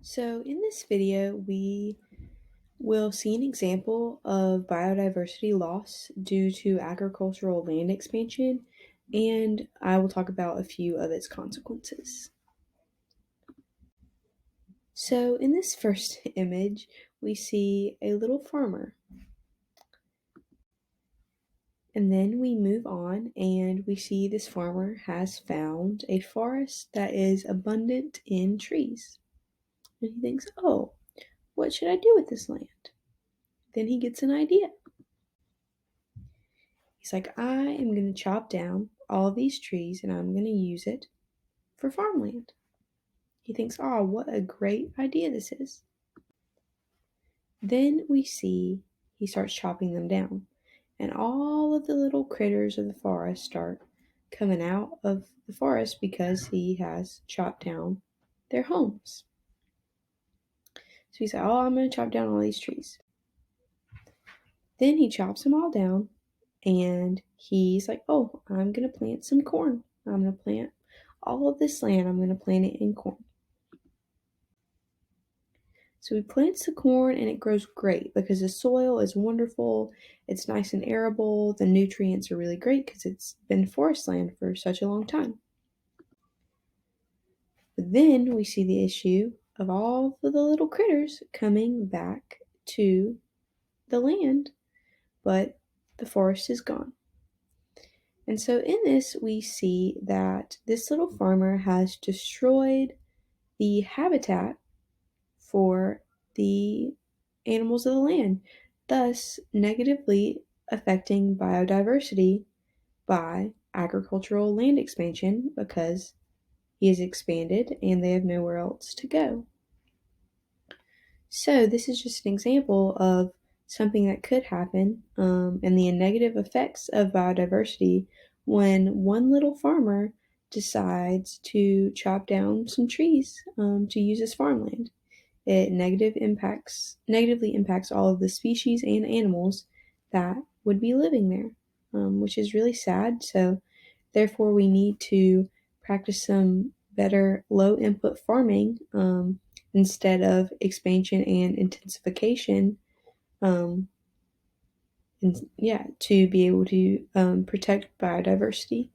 So in this video, we will see an example of biodiversity loss due to agricultural land expansion, and I will talk about a few of its consequences. So in this first image, we see a little farmer. And then we move on and we see this farmer has found a forest that is abundant in trees. And he thinks, oh, what should I do with this land? Then he gets an idea. He's like, I am going to chop down all of these trees and I'm going to use it for farmland. He thinks, oh, what a great idea this is. Then we see he starts chopping them down, and all of the little critters of the forest start coming out of the forest because he has chopped down their homes. So he's like, oh, I'm going to chop down all these trees. Then he chops them all down and he's like, oh, I'm going to plant some corn. I'm going to plant all of this land, I'm going to plant it in corn. So he plants the corn and it grows great because the soil is wonderful. It's nice and arable. The nutrients are really great because it's been forest land for such a long time. But then we see the issue of all of the little critters coming back to the land, but the forest is gone. And so in this, we see that this little farmer has destroyed the habitat for the animals of the land, thus negatively affecting biodiversity by agricultural land expansion because he has expanded and they have nowhere else to go. So this is just an example of something that could happen and the negative effects of biodiversity when one little farmer decides to chop down some trees to use as farmland. It negatively impacts all of the species and animals that would be living there, which is really sad. So therefore we need to practice some better low input farming instead of expansion and intensification, and to be able to protect biodiversity.